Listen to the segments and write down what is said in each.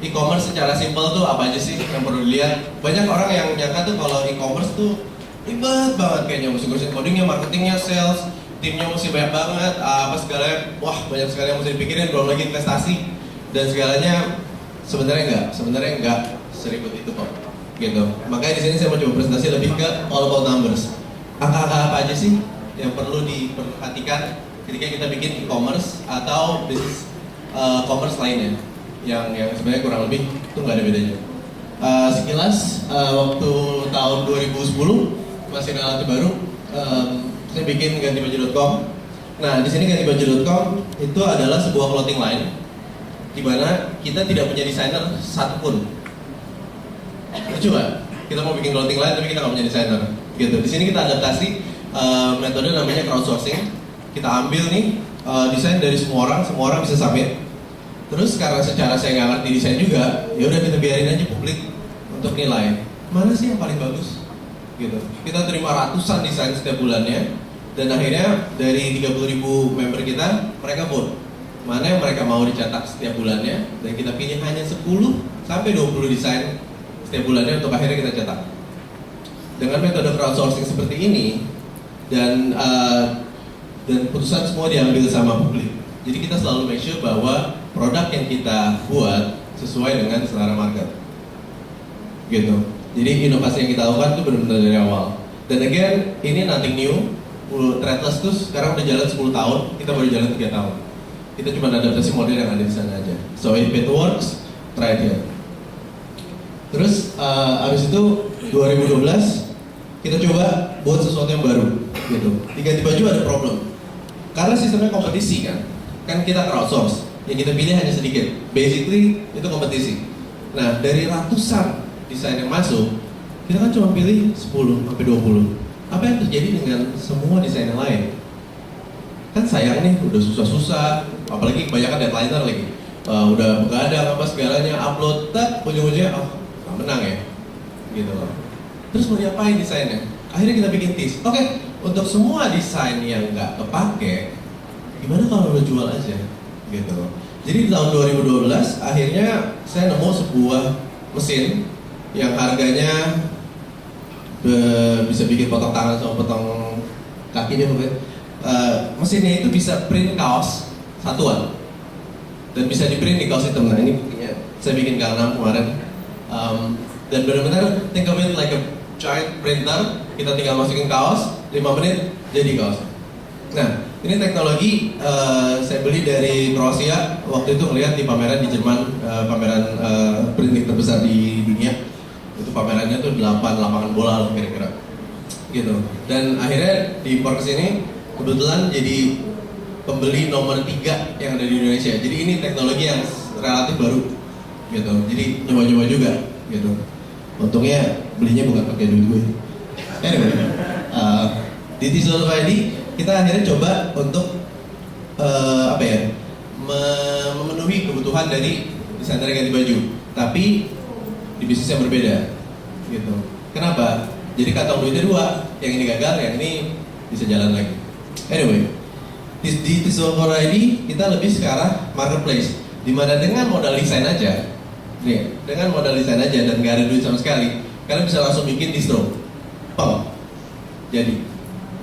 e-commerce secara simpel tuh apa aja sih yang perlu dilihat? Banyak orang yang nyangka tuh kalau e-commerce tuh ribet banget, kayaknya mesti ngurusin codingnya, marketingnya, sales, timnya mesti banyak banget, apa segalanya, wah banyak sekali yang mesti dipikirin, belum lagi investasi dan segalanya. Sebenarnya enggak seribet itu kok, gitu. Makanya di sini saya mau coba presentasi lebih ke all about numbers. Angka-angka apa aja sih yang perlu diperhatikan ketika kita bikin e-commerce atau bisnis commerce lainnya yang sebenarnya kurang lebih itu nggak ada bedanya. Sekilas waktu tahun 2010 masih relatif baru, saya bikin gantibaju.com. Nah di sini gantibaju.com itu adalah sebuah clothing line di mana kita tidak punya desainer satupun. Lucu nggak? Kita mau bikin clothing line tapi kita nggak punya desainer. Gitu. Di sini kita adaptasi metode namanya crowdsourcing. Kita ambil nih desain dari semua orang bisa submit. Terus karena secara saya nggak ngerti desain juga, ya udah kita biarin aja publik untuk nilai mana sih yang paling bagus, gitu. Kita terima ratusan desain setiap bulannya, dan akhirnya dari 30.000 member kita, mereka vote mana yang mereka mau dicetak setiap bulannya, dan kita pilih hanya 10 sampai 20 desain setiap bulannya untuk akhirnya kita cetak. Dengan metode crowdsourcing seperti ini, dan putusan semua diambil sama publik. Jadi kita selalu make sure bahwa produk yang kita buat sesuai dengan selera market, gitu. Jadi inovasi yang kita lakukan itu benar-benar dari awal. Dan again, ini nothing new. Threadless tuh sekarang udah jalan 10 tahun, kita baru jalan 3 tahun. Kita cuma adaptasi model yang ada di sana aja. So if it works, try it here. Terus abis itu 2012 kita coba buat sesuatu yang baru, gitu. Di Gantibaju ada problem. Karena sistemnya kompetisi kan kita crowdsource, yang kita pilih hanya sedikit. Basically itu kompetisi. Nah dari ratusan desain yang masuk, kita kan cuma pilih 10 sampai 20. Apa yang terjadi dengan semua desain yang lain? Kan sayang nih, udah susah-susah, apalagi kebanyakan deadliner lagi. Udah begadang apa segalanya, upload, tak ujung-ujungnya, nggak menang ya, gitu loh. Terus mau diapain desainnya? Akhirnya kita bikin tease. Oke, untuk semua desain yang nggak kepake, gimana kalau lo jual aja, gitu. Jadi di tahun 2012 akhirnya saya nemu sebuah mesin yang harganya bisa bikin potong tangan sama potong kaki deh mungkin. Mesinnya itu bisa print kaos satuan dan bisa di print di kaos hitam. Nah ini buktinya, saya bikin K6 kemarin. Dan benar-benar think of it like a giant printer. Kita tinggal masukin kaos, 5 menit jadi kaos. Nah, ini teknologi saya beli dari Kroasia. Waktu itu melihat di pameran di Jerman, pameran printing terbesar di dunia. Itu pamerannya tuh 8 lapangan bola loh kira-kira, gitu. Dan akhirnya diimpor ke sini, kebetulan jadi pembeli nomor 3 yang ada di Indonesia. Jadi ini teknologi yang relatif baru, gitu. Jadi nyoba-nyoba juga, gitu. Untungnya belinya bukan pakai duit gue. Anyway, di T-Solve ID kita akhirnya coba untuk memenuhi kebutuhan dari desainer ganti baju, tapi di bisnis yang berbeda, gitu. Kenapa? Jadi kantong duitnya 2, yang ini gagal, yang ini bisa jalan lagi. Anyway, di T-Solve ID kita lebih ke arah marketplace, dimana dengan modal desain aja, nih, dengan modal desain aja dan nggak ada duit sama sekali, kalian bisa langsung bikin distro, jadi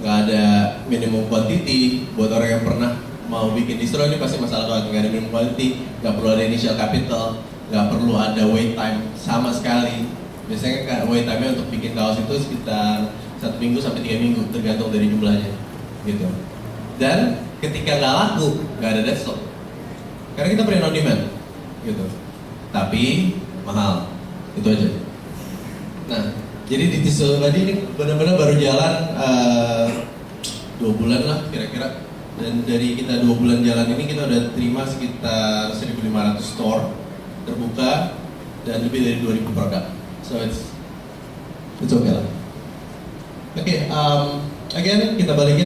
nggak ada minimum quantity. Buat orang yang pernah mau bikin distro ini pasti masalah banget, nggak ada minimum quantity, nggak perlu ada initial capital, nggak perlu ada wait time sama sekali. Biasanya wait time-nya untuk bikin kaos itu sekitar 1 minggu sampai 3 minggu tergantung dari jumlahnya, gitu. Dan ketika nggak laku, nggak ada dead stock, karena kita print on demand, gitu. Tapi mahal, itu aja. Nah, jadi di T-Solve tadi ini benar-benar baru jalan 2 bulan lah kira-kira. Dan dari kita 2 bulan jalan ini kita udah terima sekitar 1.500 store terbuka dan lebih dari 2.000 produk. So it's okay lah. Oke, again kita balikin.